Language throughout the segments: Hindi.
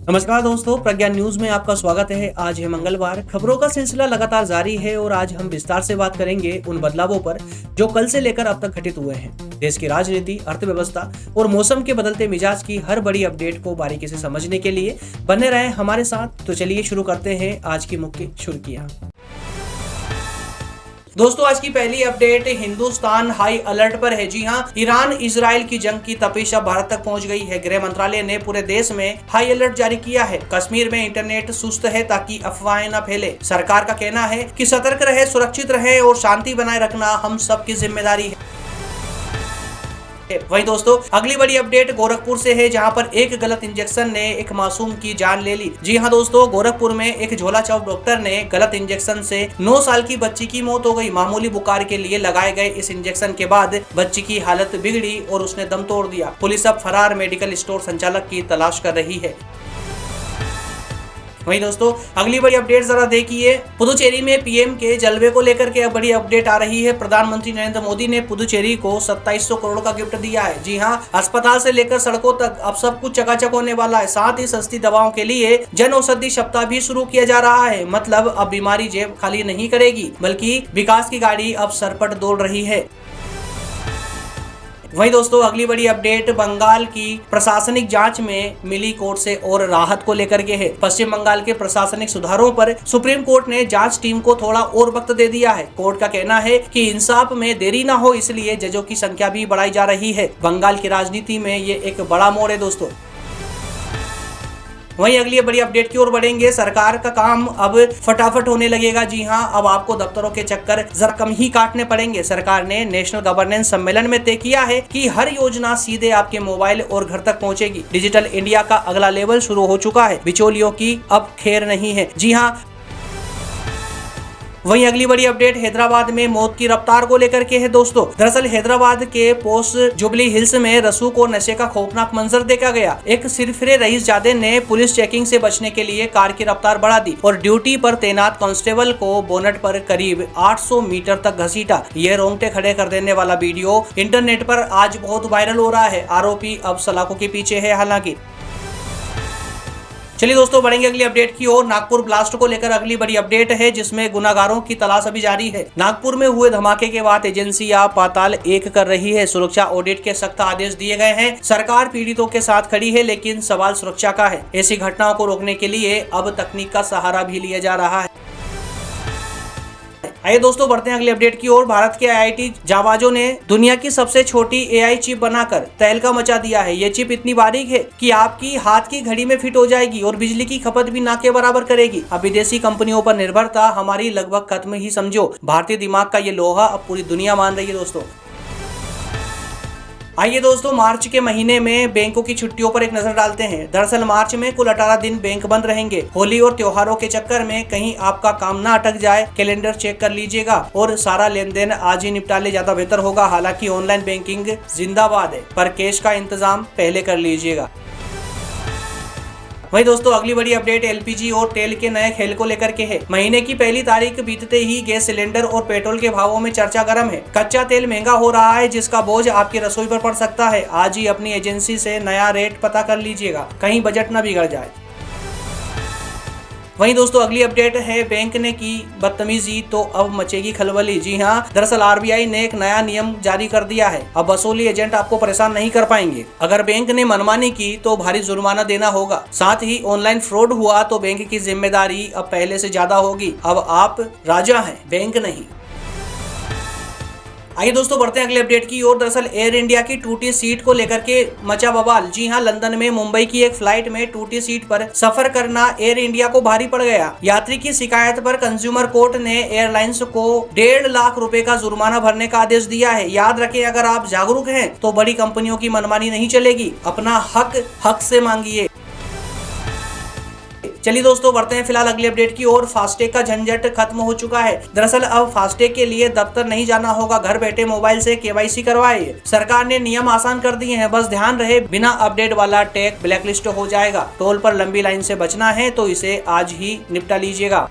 नमस्कार दोस्तों, प्रज्ञा न्यूज में आपका स्वागत है। आज है मंगलवार। खबरों का सिलसिला लगातार जारी है और आज हम विस्तार से बात करेंगे उन बदलावों पर जो कल से लेकर अब तक घटित हुए हैं। देश की राजनीति, अर्थव्यवस्था और मौसम के बदलते मिजाज की हर बड़ी अपडेट को बारीकी से समझने के लिए बने रहें हमारे साथ। तो चलिए शुरू करते हैं आज की मुख्य सुर्खियां। दोस्तों, आज की पहली अपडेट हिंदुस्तान हाई अलर्ट पर है। जी हां, ईरान इजराइल की जंग की तपिश अब भारत तक पहुंच गई है। गृह मंत्रालय ने पूरे देश में हाई अलर्ट जारी किया है। कश्मीर में इंटरनेट सुस्त है ताकि अफवाहें न फैले। सरकार का कहना है कि सतर्क रहे, सुरक्षित रहे और शांति बनाए रखना हम सबकी जिम्मेदारी है। वहीं दोस्तों, अगली बड़ी अपडेट गोरखपुर से है, जहां पर एक गलत इंजेक्शन ने एक मासूम की जान ले ली। जी हां दोस्तों, गोरखपुर में एक झोला छाप डॉक्टर ने गलत इंजेक्शन से 9 साल की बच्ची की मौत हो गई। मामूली बुखार के लिए लगाए गए इस इंजेक्शन के बाद बच्ची की हालत बिगड़ी और उसने दम तोड़ दिया। पुलिस अब फरार मेडिकल स्टोर संचालक की तलाश कर रही है। वहीं दोस्तों, अगली बड़ी अपडेट जरा देखिए। पुदुचेरी में पीएम के जलवे को लेकर के अब बड़ी अपडेट आ रही है। प्रधानमंत्री नरेंद्र मोदी ने पुदुचेरी को 2700 करोड़ का गिफ्ट दिया है। जी हां, अस्पताल से लेकर सड़कों तक अब सब कुछ चकाचक होने वाला है। साथ ही सस्ती दवाओं के लिए जन औषधि सप्ताह भी शुरू किया जा रहा है। मतलब अब बीमारी जेब खाली नहीं करेगी, बल्कि विकास की गाड़ी अब सरपट दौड़ रही है। वहीं दोस्तों, अगली बड़ी अपडेट बंगाल की प्रशासनिक जांच में मिली कोर्ट से और राहत को लेकर के है। पश्चिम बंगाल के प्रशासनिक सुधारों पर सुप्रीम कोर्ट ने जांच टीम को थोड़ा और वक्त दे दिया है। कोर्ट का कहना है कि इंसाफ में देरी ना हो, इसलिए जजों की संख्या भी बढ़ाई जा रही है। बंगाल की राजनीति में ये एक बड़ा मोड़ है दोस्तों। वहीं अगली बड़ी अपडेट की ओर बढ़ेंगे। सरकार का काम अब फटाफट होने लगेगा। जी हां, अब आपको दफ्तरों के चक्कर जरा कम ही काटने पड़ेंगे। सरकार ने नेशनल गवर्नेंस सम्मेलन में तय किया है कि हर योजना सीधे आपके मोबाइल और घर तक पहुंचेगी। डिजिटल इंडिया का अगला लेवल शुरू हो चुका है। बिचौलियों की अब खैर नहीं है। जी हां, वहीं अगली बड़ी अपडेट हैदराबाद में मौत की रफ्तार को लेकर के है दोस्तों। दरअसल हैदराबाद के पोस्ट जुबली हिल्स में रसूख को नशे का खौफनाक मंजर देखा गया। एक सिरफिरे रईसजादे ने पुलिस चेकिंग से बचने के लिए कार की रफ्तार बढ़ा दी और ड्यूटी पर तैनात कांस्टेबल को बोनट पर करीब 800 मीटर तक घसीटा। यह रोंगटे खड़े कर देने वाला वीडियो इंटरनेट पर आज बहुत वायरल हो रहा है। आरोपी अब सलाखों के पीछे है। हालांकि चलिए दोस्तों, बढ़ेंगे अगली अपडेट की ओर। नागपुर ब्लास्ट को लेकर अगली बड़ी अपडेट है, जिसमें गुनाहगारों की तलाश अभी जारी है। नागपुर में हुए धमाके के बाद एजेंसियां पाताल एक कर रही है। सुरक्षा ऑडिट के सख्त आदेश दिए गए हैं। सरकार पीड़ितों के साथ खड़ी है, लेकिन सवाल सुरक्षा का है। ऐसी घटनाओं को रोकने के लिए अब तकनीक का सहारा भी लिया जा रहा है। आइए दोस्तों, बढ़ते हैं अगली अपडेट की ओर। भारत के आईआईटी जाबाजों ने दुनिया की सबसे छोटी एआई चिप बनाकर तहलका मचा दिया है। ये चिप इतनी बारीक है कि आपकी हाथ की घड़ी में फिट हो जाएगी और बिजली की खपत भी ना के बराबर करेगी। अब विदेशी कंपनियों पर निर्भरता हमारी लगभग खत्म ही समझो। भारतीय दिमाग का ये लोहा अब पूरी दुनिया मान रही है दोस्तों। आइए दोस्तों, मार्च के महीने में बैंकों की छुट्टियों पर एक नजर डालते हैं। दरअसल मार्च में कुल 18 दिन बैंक बंद रहेंगे। होली और त्योहारों के चक्कर में कहीं आपका काम ना अटक जाए, कैलेंडर चेक कर लीजिएगा और सारा लेन देन आज ही निपटा ले, ज्यादा बेहतर होगा। हालांकि ऑनलाइन बैंकिंग जिंदाबाद है, पर कैश का इंतजाम पहले कर लीजिएगा। वहीं दोस्तों, अगली बड़ी अपडेट एलपीजी और तेल के नए खेल को लेकर के है। महीने की पहली तारीख बीतते ही गैस सिलेंडर और पेट्रोल के भावों में चर्चा गर्म है। कच्चा तेल महंगा हो रहा है, जिसका बोझ आपकी रसोई पर पड़ सकता है। आज ही अपनी एजेंसी से नया रेट पता कर लीजिएगा, कहीं बजट न बिगड़ जाए। वहीं दोस्तों, अगली अपडेट है बैंक ने की बदतमीजी तो अब मचेगी खलबली। जी हां, दरअसल आरबीआई ने एक नया नियम जारी कर दिया है। अब वसूली एजेंट आपको परेशान नहीं कर पाएंगे। अगर बैंक ने मनमानी की तो भारी जुर्माना देना होगा। साथ ही ऑनलाइन फ्रॉड हुआ तो बैंक की जिम्मेदारी अब पहले से ज्यादा होगी। अब आप राजा हैं, बैंक नहीं। आइए दोस्तों, बढ़ते हैं अगले अपडेट की ओर। दरअसल एयर इंडिया की टूटी सीट को लेकर के मचा बवाल। जी हां, लंदन में मुंबई की एक फ्लाइट में टूटी सीट पर सफर करना एयर इंडिया को भारी पड़ गया। यात्री की शिकायत पर कंज्यूमर कोर्ट ने एयरलाइंस को 1.5 लाख रुपए का जुर्माना भरने का आदेश दिया है। याद रखें, अगर आप जागरूक हैं तो बड़ी कंपनियों की मनमानी नहीं चलेगी। अपना हक से मांगिए। चलिए दोस्तों, बढ़ते हैं फिलहाल अगली अपडेट की ओर। फास्टैग का झंझट खत्म हो चुका है। दरअसल अब फास्टैग के लिए दफ्तर नहीं जाना होगा, घर बैठे मोबाइल से केवाईसी करवाए। सरकार ने नियम आसान कर दिए हैं, बस ध्यान रहे बिना अपडेट वाला टैग ब्लैकलिस्ट हो जाएगा। टोल पर लंबी लाइन से बचना है तो इसे आज ही निपटा लीजिएगा।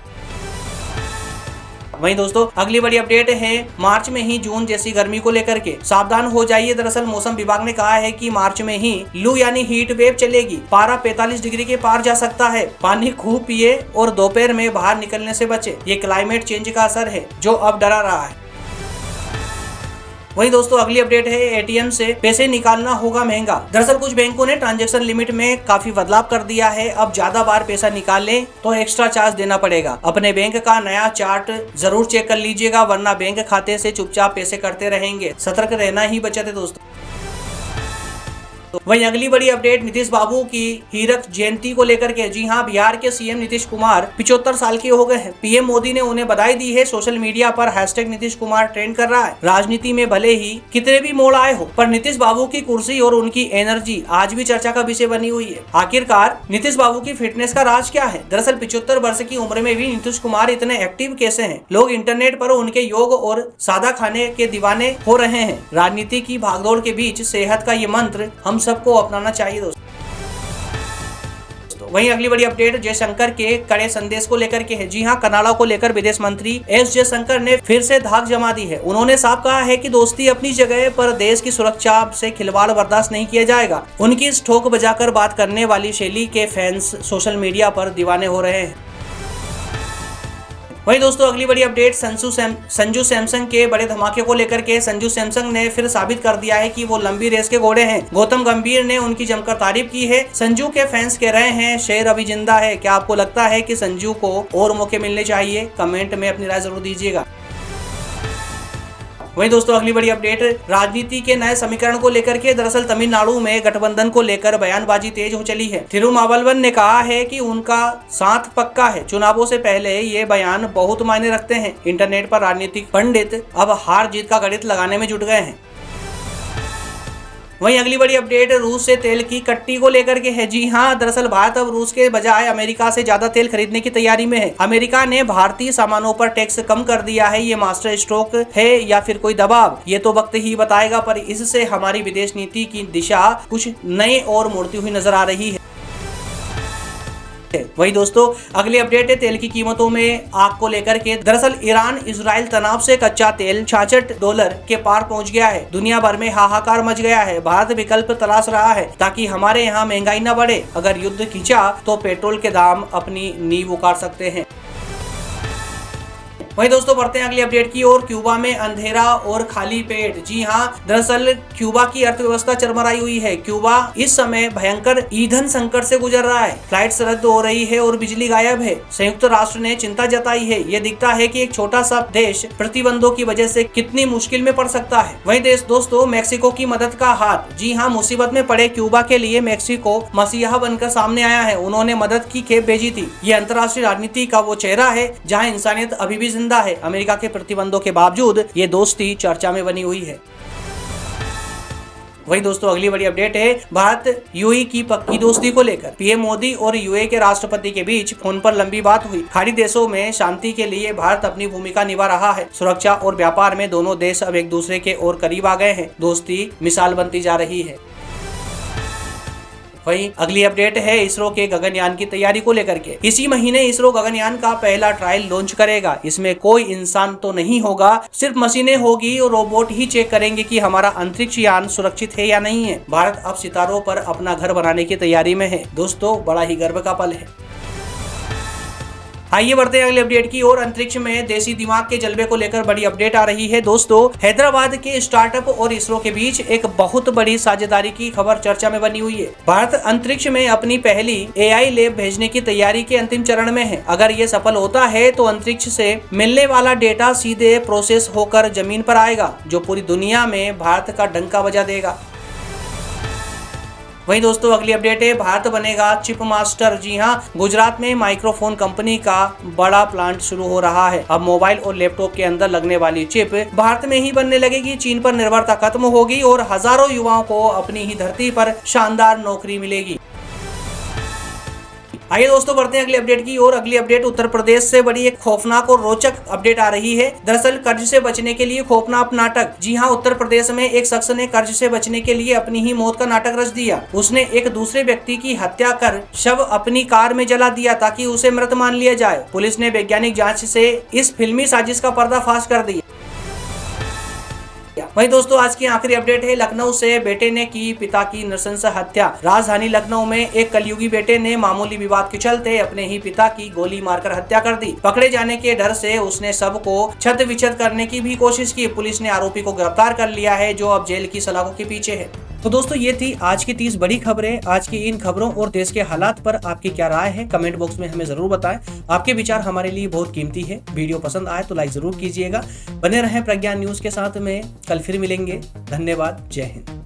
वहीं दोस्तों अगली बड़ी अपडेट है मार्च में ही जून जैसी गर्मी को लेकर के सावधान हो जाइए। दरअसल मौसम विभाग ने कहा है कि मार्च में ही लू यानी हीट वेव चलेगी। पारा 45 डिग्री के पार जा सकता है। पानी खूब पिए और दोपहर में बाहर निकलने से बचे। ये क्लाइमेट चेंज का असर है जो अब डरा रहा है। वहीं दोस्तों अगली अपडेट है एटीएम से पैसे निकालना होगा महंगा। दरअसल कुछ बैंकों ने ट्रांजैक्शन लिमिट में काफी बदलाव कर दिया है। अब ज्यादा बार पैसा निकालने तो एक्स्ट्रा चार्ज देना पड़ेगा। अपने बैंक का नया चार्ट जरूर चेक कर लीजिएगा, वरना बैंक खाते से चुपचाप पैसे करते रहेंगे। सतर्क रहना ही बचत है दोस्तों। वहीं अगली बड़ी अपडेट नीतीश बाबू की हीरक जयंती को लेकर के। जी हां, बिहार के सीएम नीतीश कुमार 75 साल के हो गए हैं। पीएम मोदी ने उन्हें बधाई दी है। सोशल मीडिया पर हैशटैग नीतीश कुमार ट्रेंड कर रहा है। राजनीति में भले ही कितने भी मोड़ आए हो, पर नीतीश बाबू की कुर्सी और उनकी एनर्जी आज भी चर्चा का विषय बनी हुई है। आखिरकार नीतीश बाबू की फिटनेस का राज क्या है? दरअसल 75 वर्ष की उम्र में भी नीतीश कुमार इतने एक्टिव कैसे हैं? लोग इंटरनेट पर उनके योग और सादा खाने के दीवाने हो रहे हैं। राजनीति की भागदौड़ के बीच सेहत का ये मंत्र हम सबको अपनाना चाहिए दोस्तों। वहीं अगली बड़ी अपडेट जयशंकर के कड़े संदेश को लेकर के है। जी हां, कनाडा को लेकर विदेश मंत्री एस जयशंकर ने फिर से धाक जमा दी है। उन्होंने साफ कहा है कि दोस्ती अपनी जगह पर देश की सुरक्षा से खिलवाड़ बर्दाश्त नहीं किया जाएगा। उनकी इस ठोक बजाकर बात करने वाली शैली के फैंस सोशल मीडिया पर दीवाने हो रहे हैं। वहीं दोस्तों अगली बड़ी अपडेट संजू सैमसन के बड़े धमाके को लेकर के। संजू सैमसन ने फिर साबित कर दिया है कि वो लंबी रेस के घोड़े हैं। गौतम गंभीर ने उनकी जमकर तारीफ की है। संजू के फैंस कह रहे हैं शेर अभी जिंदा है। क्या आपको लगता है कि संजू को और मौके मिलने चाहिए? कमेंट में अपनी राय जरूर दीजिएगा। वहीं दोस्तों अगली बड़ी अपडेट राजनीति के नए समीकरण को लेकर के। दरअसल तमिलनाडु में गठबंधन को लेकर बयानबाजी तेज हो चली है। तिरुमावलवन ने कहा है कि उनका साथ पक्का है। चुनावों से पहले ये बयान बहुत मायने रखते हैं। इंटरनेट पर राजनीतिक पंडित अब हार जीत का गणित लगाने में जुट गए हैं। वहीं अगली बड़ी अपडेट रूस से तेल की कट्टी को लेकर के है। जी हां, दरअसल भारत अब रूस के बजाय अमेरिका से ज्यादा तेल खरीदने की तैयारी में है। अमेरिका ने भारतीय सामानों पर टैक्स कम कर दिया है। ये मास्टर स्ट्रोक है या फिर कोई दबाव, ये तो वक्त ही बताएगा, पर इससे हमारी विदेश नीति की दिशा कुछ नए और मुड़ती हुई नजर आ रही है। वही दोस्तों अगली अपडेट है तेल की कीमतों में आग को लेकर के। दरअसल ईरान इजराइल तनाव से कच्चा तेल $66 के पार पहुंच गया है। दुनिया भर में हाहाकार मच गया है। भारत विकल्प तलाश रहा है ताकि हमारे यहाँ महंगाई न बढ़े। अगर युद्ध खींचा तो पेट्रोल के दाम अपनी नींव उखाड़ सकते हैं। वहीं दोस्तों बढ़ते हैं अगली अपडेट की ओर। क्यूबा में अंधेरा और खाली पेट। जी हां, दरअसल क्यूबा की अर्थव्यवस्था चरमराई हुई है। क्यूबा इस समय भयंकर ईंधन संकट से गुजर रहा है। फ्लाइट्स रद्द हो रही है और बिजली गायब है। संयुक्त राष्ट्र ने चिंता जताई है। ये दिखता है कि एक छोटा सा देश प्रतिबंधों की वजह से कितनी मुश्किल में पड़ सकता है। वहीं देश दोस्तों मेक्सिको की मदद का हाथ। जी हां, मुसीबत में पड़े क्यूबा के लिए मेक्सिको मसीहा बनकर सामने आया है। उन्होंने मदद की खेप भेजी थी। ये अंतर्राष्ट्रीय राजनीति का वो चेहरा है जहाँ इंसानियत अभी भी जिंदा है। अमेरिका के प्रतिबंधों के बावजूद ये दोस्ती चर्चा में बनी हुई है। वही दोस्तों अगली बड़ी अपडेट है भारत यूएई की पक्की दोस्ती को लेकर। पीएम मोदी और यूएई के राष्ट्रपति के बीच फोन पर लंबी बात हुई। खाड़ी देशों में शांति के लिए भारत अपनी भूमिका निभा रहा है। सुरक्षा और व्यापार में दोनों देश अब एक दूसरे के और करीब आ गए हैं। दोस्ती मिसाल बनती जा रही है। वहीं अगली अपडेट है इसरो के गगनयान की तैयारी को लेकर के। इसी महीने इसरो गगनयान का पहला ट्रायल लॉन्च करेगा। इसमें कोई इंसान तो नहीं होगा, सिर्फ मशीनें होगी और रोबोट ही चेक करेंगे कि हमारा अंतरिक्ष यान सुरक्षित है या नहीं है। भारत अब सितारों पर अपना घर बनाने की तैयारी में है। दोस्तों बड़ा ही गर्व का पल है। आइए बढ़ते हैं अगले अपडेट की और। अंतरिक्ष में देसी दिमाग के जलवे को लेकर बड़ी अपडेट आ रही है। दोस्तों हैदराबाद के स्टार्टअप और इसरो के बीच एक बहुत बड़ी साझेदारी की खबर चर्चा में बनी हुई है। भारत अंतरिक्ष में अपनी पहली एआई लैब भेजने की तैयारी के अंतिम चरण में है। अगर ये सफल होता है तो अंतरिक्ष से मिलने वाला डेटा सीधे प्रोसेस होकर जमीन पर आएगा, जो पूरी दुनिया में भारत का डंका बजा देगा। वहीं दोस्तों अगली अपडेट है भारत बनेगा चिप मास्टर। जी हां, गुजरात में माइक्रोफोन कंपनी का बड़ा प्लांट शुरू हो रहा है। अब मोबाइल और लैपटॉप के अंदर लगने वाली चिप भारत में ही बनने लगेगी। चीन पर निर्भरता खत्म होगी और हजारों युवाओं को अपनी ही धरती पर शानदार नौकरी मिलेगी। आइए दोस्तों बढ़ते हैं अगली अपडेट की और अगली अपडेट उत्तर प्रदेश से बड़ी एक खौफनाक और रोचक अपडेट आ रही है। दरअसल कर्ज से बचने के लिए खौफनाक नाटक। जी हां, उत्तर प्रदेश में एक शख्स ने कर्ज से बचने के लिए अपनी ही मौत का नाटक रच दिया। उसने एक दूसरे व्यक्ति की हत्या कर शव अपनी कार में जला दिया ताकि उसे मृत मान लिया जाए। पुलिस ने वैज्ञानिक जाँच से इस फिल्मी साजिश का पर्दाफाश कर दिया। वहीं दोस्तों आज की आखिरी अपडेट है, लखनऊ से बेटे ने की पिता की नृशंस हत्या। राजधानी लखनऊ में एक कलयुगी बेटे ने मामूली विवाद के चलते अपने ही पिता की गोली मारकर हत्या कर दी। पकड़े जाने के डर से उसने शव को छत विच्छेद करने की भी कोशिश की। पुलिस ने आरोपी को गिरफ्तार कर लिया है, जो अब जेल की सलाखों के पीछे है। तो दोस्तों ये थी आज की 30 बड़ी खबरें। आज की इन खबरों और देश के हालात पर आपकी क्या राय है, कमेंट बॉक्स में हमें जरूर बताएं। आपके विचार हमारे लिए बहुत कीमती है। वीडियो पसंद आए तो लाइक जरूर कीजिएगा। बने रहें प्रज्ञान न्यूज के साथ में, कल फिर मिलेंगे। धन्यवाद। जय हिंद।